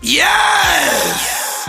Yes!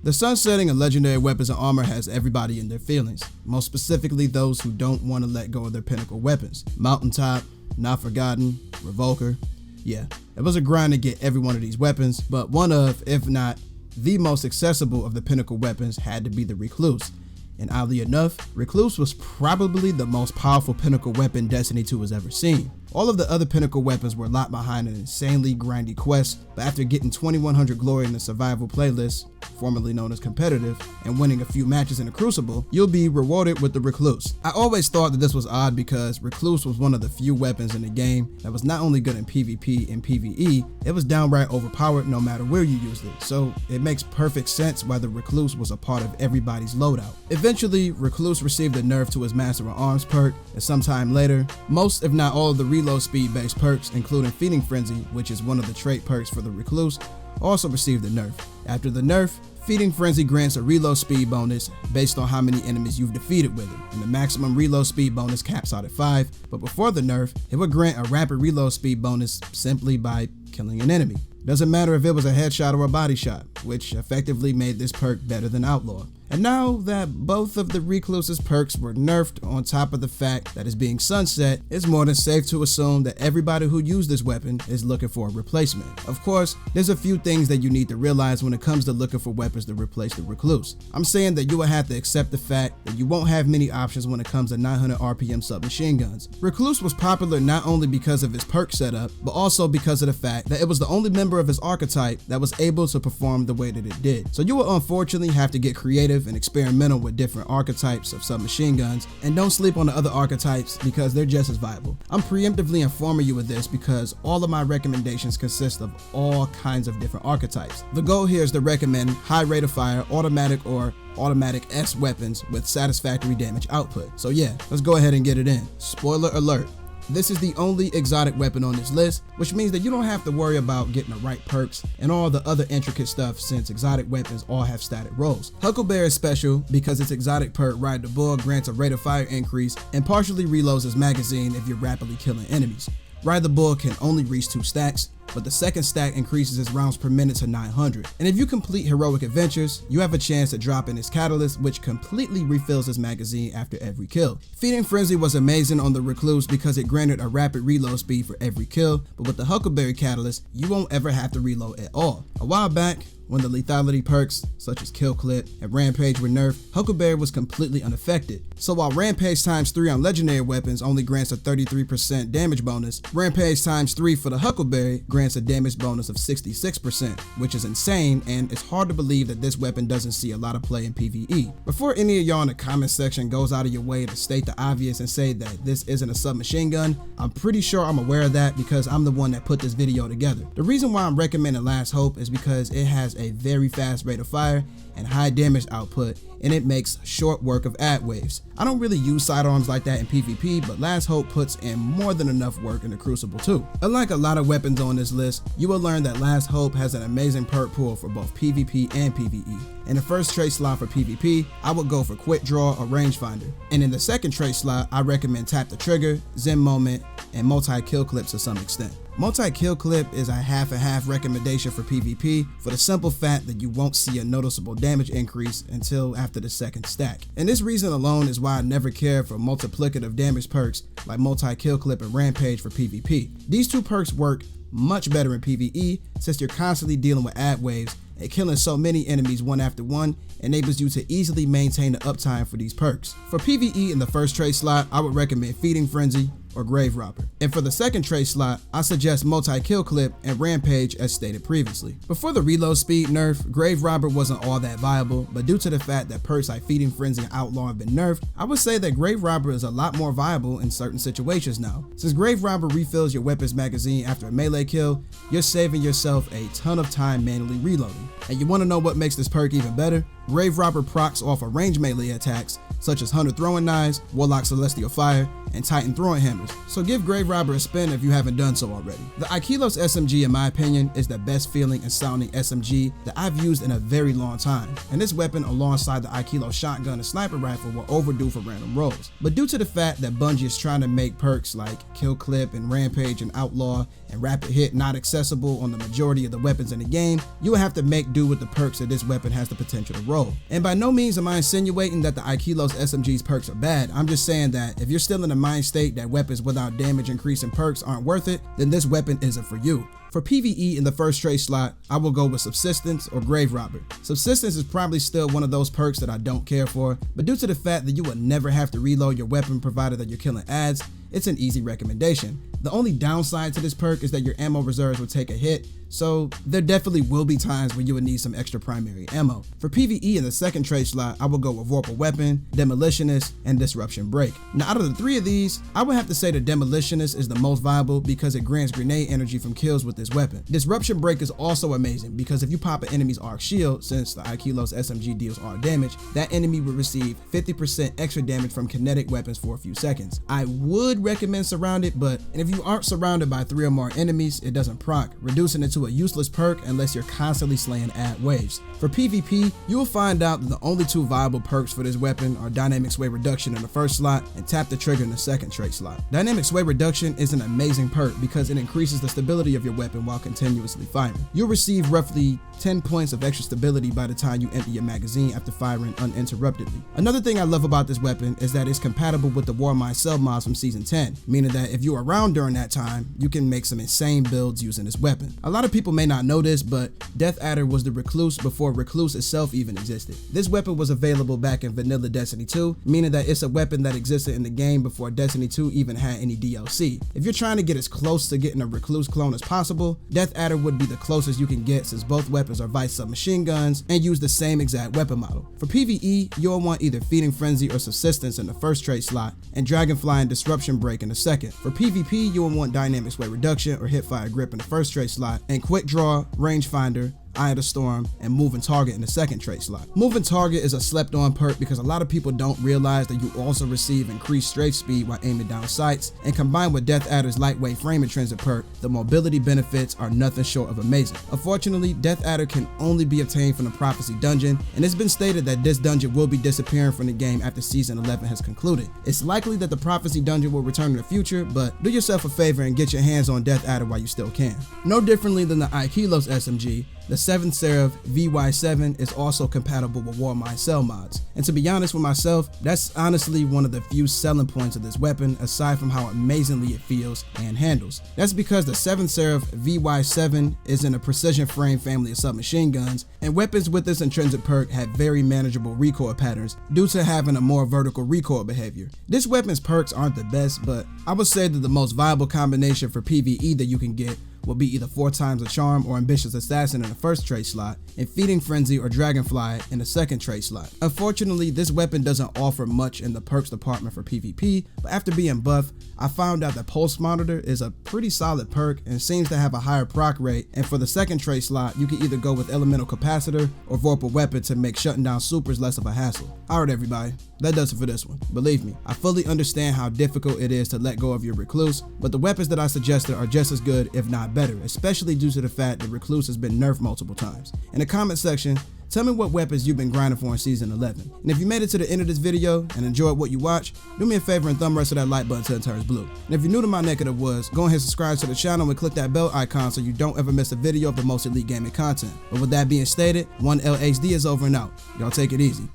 The sunsetting of legendary weapons and armor has everybody in their feelings, most specifically those who don't want to let go of their pinnacle weapons. Mountaintop, Not Forgotten, Revoker. Yeah, it was a grind to get every one of these weapons, but one of, if not the most accessible of the pinnacle weapons had to be the Recluse. And oddly enough, Recluse was probably the most powerful pinnacle weapon Destiny 2 has ever seen. All of the other pinnacle weapons were locked behind an insanely grindy quest, but after getting 2100 glory in the survival playlist, formerly known as competitive, and winning a few matches in the Crucible, you'll be rewarded with the Recluse. I always thought that this was odd because Recluse was one of the few weapons in the game that was not only good in PvP and PvE, it was downright overpowered no matter where you used it, so it makes perfect sense why the Recluse was a part of everybody's loadout. Eventually, Recluse received a nerf to his Master of Arms perk, and sometime later, most if not all of the reload speed based perks, including Feeding Frenzy, which is one of the trait perks for the Recluse, also received a nerf. After the nerf, Feeding Frenzy grants a reload speed bonus based on how many enemies you've defeated with it, and the maximum reload speed bonus caps out at 5, but before the nerf, it would grant a rapid reload speed bonus simply by killing an enemy. Doesn't matter if it was a headshot or a body shot, which effectively made this perk better than Outlaw. And now that both of the Recluse's perks were nerfed on top of the fact that it's being sunset, it's more than safe to assume that everybody who used this weapon is looking for a replacement. Of course, there's a few things that you need to realize when it comes to looking for weapons to replace the Recluse. I'm saying that you will have to accept the fact that you won't have many options when it comes to 900 RPM submachine guns. Recluse was popular not only because of his perk setup, but also because of the fact that it was the only member of his archetype that was able to perform the way that it did. So you will unfortunately have to get creative and experimental with different archetypes of submachine guns, and don't sleep on the other archetypes because they're just as viable. I'm preemptively informing you of this because all of my recommendations consist of all kinds of different archetypes. The goal here is to recommend high rate of fire, automatic or automatic S weapons with satisfactory damage output. So yeah, let's go ahead and get it in. Spoiler alert. This is the only exotic weapon on this list, which means that you don't have to worry about getting the right perks and all the other intricate stuff since exotic weapons all have static rolls. Huckleberry is special because its exotic perk Ride the Bull grants a rate of fire increase and partially reloads its magazine if you're rapidly killing enemies. Ride the Bull can only reach 2 stacks, but the second stack increases its rounds per minute to 900. And if you complete heroic adventures, you have a chance to drop in its catalyst, which completely refills its magazine after every kill. Feeding Frenzy was amazing on the Recluse because it granted a rapid reload speed for every kill, but with the Huckleberry catalyst, you won't ever have to reload at all. A while back, when the lethality perks, such as Kill Clip and Rampage were nerfed, Huckleberry was completely unaffected. So while Rampage times 3 on legendary weapons only grants a 33% damage bonus, Rampage times 3 for the Huckleberry grants a damage bonus of 66%, which is insane, and it's hard to believe that this weapon doesn't see a lot of play in PvE. Before any of y'all in the comment section goes out of your way to state the obvious and say that this isn't a submachine gun, I'm pretty sure I'm aware of that because I'm the one that put this video together. The reason why I'm recommending Last Hope is because it has a very fast rate of fire and high damage output, and it makes short work of ad waves. I don't really use sidearms like that in PvP, but Last Hope puts in more than enough work in the Crucible too. Unlike a lot of weapons on this list, you will learn that Last Hope has an amazing perk pool for both PvP and PvE. In the first trait slot for PvP, I would go for Quick Draw or Rangefinder, and in the second trait slot, I recommend Tap the Trigger, Zen Moment, and Multi-Kill Clips to some extent. Multi-Kill Clip is a half and half recommendation for PvP for the simple fact that you won't see a noticeable damage increase until after the second stack. And this reason alone is why I never cared for multiplicative damage perks like Multi-Kill Clip and Rampage for PvP. These two perks work much better in PvE since you're constantly dealing with ad waves, and killing so many enemies one after one enables you to easily maintain the uptime for these perks. For PvE in the first trait slot, I would recommend Feeding Frenzy or Grave Robber. And for the second trait slot, I suggest Multi-Kill Clip and Rampage as stated previously. Before the reload speed nerf, Grave Robber wasn't all that viable, but due to the fact that perks like Feeding Frenzy and Outlaw have been nerfed, I would say that Grave Robber is a lot more viable in certain situations now. Since Grave Robber refills your weapon's magazine after a melee kill, you're saving yourself a ton of time manually reloading. And you want to know what makes this perk even better? Grave Robber procs off of range melee attacks such as Hunter Throwing Knives, Warlock Celestial Fire, and Titan Throwing Hammers, so give Grave Robber a spin if you haven't done so already. The Aikilos SMG, in my opinion, is the best feeling and sounding SMG that I've used in a very long time, and this weapon alongside the Aikilo shotgun and sniper rifle were overdue for random rolls. But due to the fact that Bungie is trying to make perks like Kill Clip and Rampage and Outlaw and Rapid Hit not accessible on the majority of the weapons in the game, you will have to make do with the perks that this weapon has the potential to roll. And by no means am I insinuating that the Aikilos SMG's perks are bad. I'm just saying that if you're still in the mind state that weapons without damage increasing perks aren't worth it, then this weapon isn't for you. For PvE in the first trade slot, I will go with Subsistence or Grave Robber. Subsistence is probably still one of those perks that I don't care for, but due to the fact that you will never have to reload your weapon provided that you're killing ads, it's an easy recommendation. The only downside to this perk is that your ammo reserves will take a hit, so there definitely will be times when you would need some extra primary ammo. For PvE in the second trade slot, I will go with Vorpal Weapon, Demolitionist, and Disruption Break. Now out of the three of these, I would have to say the Demolitionist is the most viable because it grants grenade energy from kills with this weapon. Disruption Break is also amazing because if you pop an enemy's arc shield, since the Aikilos SMG deals arc damage, that enemy will receive 50% extra damage from kinetic weapons for a few seconds. I would recommend Surrounded, but if you aren't surrounded by 3 or more enemies, it doesn't proc, reducing it to a useless perk unless you're constantly slaying ad waves. For PvP, you will find out that the only 2 viable perks for this weapon are Dynamic Sway Reduction in the first slot and Tap the Trigger in the second trade slot. Dynamic Sway Reduction is an amazing perk because it increases the stability of your weapon while continuously firing. You'll receive roughly 10 points of extra stability by the time you empty your magazine after firing uninterruptedly. Another thing I love about this weapon is that it's compatible with the Warmind Cell mods from Season 10, meaning that if you're around during that time, you can make some insane builds using this weapon. A lot of people may not know this, but Deathadder was the Recluse before Recluse itself even existed. This weapon was available back in vanilla Destiny 2, meaning that it's a weapon that existed in the game before Destiny 2 even had any DLC. If you're trying to get as close to getting a Recluse clone as possible, Deathadder would be the closest you can get since both weapons are Vice submachine guns and use the same exact weapon model. For PvE, you'll want either Feeding Frenzy or Subsistence in the first trade slot and Dragonfly and Disruption Break in the second. For PvP, you'll want Dynamic Sway Reduction or Hipfire Grip in the first trade slot and Quick Draw, Rangefinder, Eye of the Storm, and Moving Target in the second trade slot. Moving Target is a slept on perk because a lot of people don't realize that you also receive increased strafe speed while aiming down sights, and combined with Deathadder's lightweight frame intrinsic perk, the mobility benefits are nothing short of amazing. Unfortunately, Deathadder can only be obtained from the Prophecy Dungeon, and it's been stated that this dungeon will be disappearing from the game after Season 11 has concluded. It's likely that the Prophecy Dungeon will return in the future, but do yourself a favor and get your hands on Deathadder while you still can. No differently than the Aikilos SMG, the 7th Seraph VY7 is also compatible with Warmind Cell mods, and to be honest with myself, that's honestly one of the few selling points of this weapon aside from how amazingly it feels and handles. That's because the 7th Seraph VY7 is in a precision frame family of submachine guns, and weapons with this intrinsic perk have very manageable recoil patterns due to having a more vertical recoil behavior. This weapon's perks aren't the best, but I would say that the most viable combination for PvE that you can get will be either 4 times a Charm or Ambitious Assassin in the first trade slot, and Feeding Frenzy or Dragonfly in the second trade slot. Unfortunately, this weapon doesn't offer much in the perks department for PvP, but after being buffed, I found out that Pulse Monitor is a pretty solid perk and seems to have a higher proc rate, and for the second trade slot, you can either go with Elemental Capacitor or Vorpal Weapon to make shutting down supers less of a hassle. Alright everybody, that does it for this one. Believe me, I fully understand how difficult it is to let go of your Recluse, but the weapons that I suggested are just as good, if not better, especially due to the fact that Recluse has been nerfed multiple times. In the comment section, tell me what weapons you've been grinding for in Season 11. And if you made it to the end of this video and enjoyed what you watched, do me a favor and thumb rest of that like button until it turns blue. And if you're new to my neck of the woods, go ahead and subscribe to the channel and click that bell icon so you don't ever miss a video of the most elite gaming content. But with that being stated, 1LHD is over and out. Y'all take it easy.